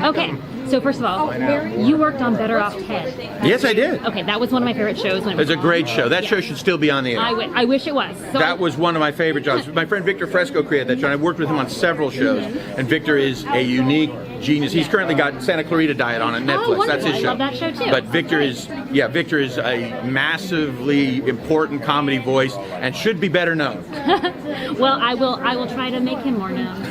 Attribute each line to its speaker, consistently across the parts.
Speaker 1: Okay, so first of all, you worked on Better Off Ted.
Speaker 2: Yes, I did.
Speaker 1: Okay, that was one of my favorite shows. When
Speaker 2: It's a great show. That show should still be on the air.
Speaker 1: I wish it was. So
Speaker 2: that was one of my favorite jobs. My friend Victor Fresco created that show, and I worked with him on several shows. And Victor is a unique genius. He's currently got Santa Clarita Diet on Netflix.
Speaker 1: Wonderful.
Speaker 2: That's his show.
Speaker 1: I love that show too.
Speaker 2: But Victor is a massively important comedy voice and should be better known.
Speaker 1: Well, I will try to make him more known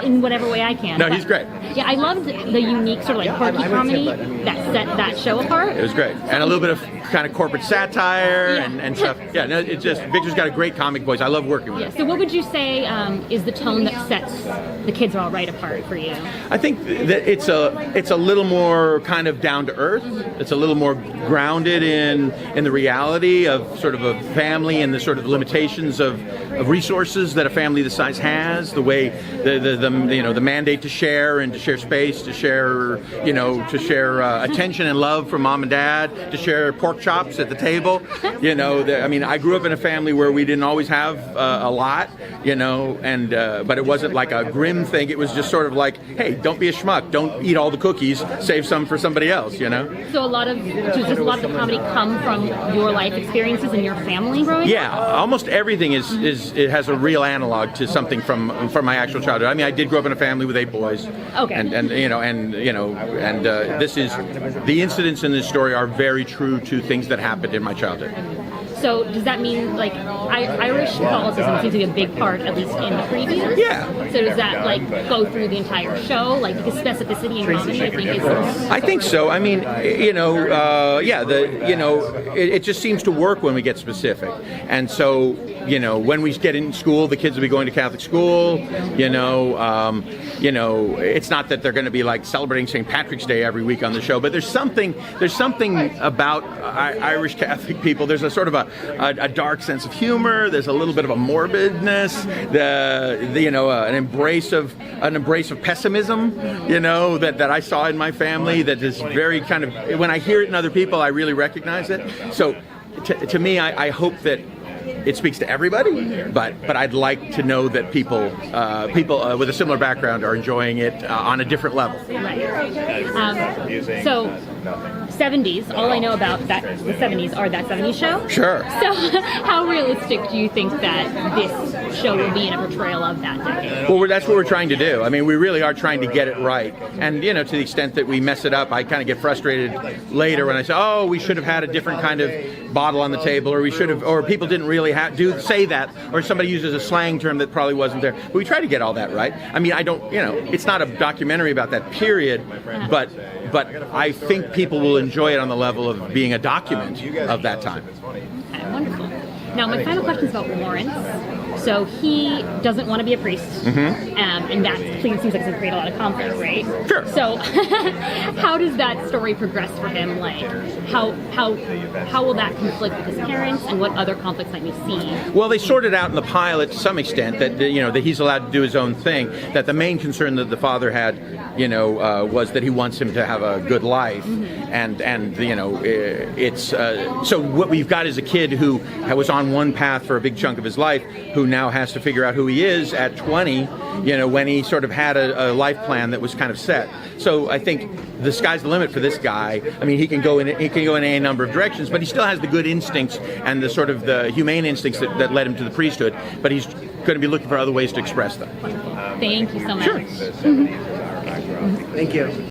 Speaker 1: in whatever way I can.
Speaker 2: No, he's great.
Speaker 1: Yeah, I loved the unique sort of like quirky comedy that set that show apart.
Speaker 2: It was great, and a little bit of kind of corporate satire and stuff. Yeah, no, it's just Victor's got a great comic voice. I love working with him.
Speaker 1: So, what would you say is the tone that sets The Kids Are All Right apart for you?
Speaker 2: I think that it's a little more kind of down to earth. It's a little more grounded in the reality of sort of a family and the sort of limitations of resources that a family this size has. The way the mandate to share and to share space, to share attention and love from mom and dad, to share pork chops at the table. I grew up in a family where we didn't always have a lot, but it wasn't like a grim thing. It was just sort of like, hey, don't be a schmuck. Don't eat all the cookies. Save some for somebody else.
Speaker 1: So a lot of the comedy come from your life experiences and your family growing up?
Speaker 2: Yeah, almost everything it has a real analog to something from my actual childhood. I mean, I did grow up in a family with 8 boys.
Speaker 1: Okay.
Speaker 2: And this is the incidents in this story are very true to things that happened in my childhood.
Speaker 1: So does that mean like Irish Catholicism seems to be a big part, at least in the previews?
Speaker 2: Yeah.
Speaker 1: So does that like go through the entire show? Like because specificity in comedy, I think is.
Speaker 2: I think so. I mean, it just seems to work when we get specific, and so when we get in school, the kids will be going to Catholic school. It's not that they're going to be like celebrating St. Patrick's Day every week on the show, but there's something about Irish Catholic people. There's a sort of a dark sense of humor. There's a little bit of a morbidness. An embrace of pessimism. That I saw in my family. That is very kind of, when I hear it in other people, I really recognize it. So to me, I hope that it speaks to everybody, but I'd like to know that people with a similar background are enjoying it on a different level.
Speaker 1: Right. So 70s, all I know about the 70s are that 70s show.
Speaker 2: Sure.
Speaker 1: So how realistic do you think that this show will be in a portrayal of that decade?
Speaker 2: Well, that's what we're trying to do. I mean, we really are trying to get it right. And, to the extent that we mess it up, I kind of get frustrated later when I say, oh, we should have had a different kind of bottle on the table, or people didn't really say that, or somebody uses a slang term that probably wasn't there. But we try to get all that right. I mean, it's not a documentary about that period, but I think people will enjoy it on the level of being a document of that time.
Speaker 1: Okay, wonderful. Now, my final question is about Lawrence. So he doesn't want to be a priest, and that seems like it's going to create a lot of conflict, right?
Speaker 2: Sure.
Speaker 1: So how does that story progress for him? Like, how will that conflict with his parents, and what other conflicts might we see?
Speaker 2: Well, they sorted out in the pilot to some extent that that he's allowed to do his own thing. That the main concern that the father had, was that he wants him to have a good life, and it's so what we've got is a kid who was on one path for a big chunk of his life, who now has to figure out who he is at 20, when he sort of had a life plan that was kind of set. So I think the sky's the limit for this guy. I mean, he can go in a number of directions, but he still has the good instincts and the sort of the humane instincts that led him to the priesthood, but he's going to be looking for other ways to express them.
Speaker 1: Thank you so much.
Speaker 2: Sure.
Speaker 3: Thank you.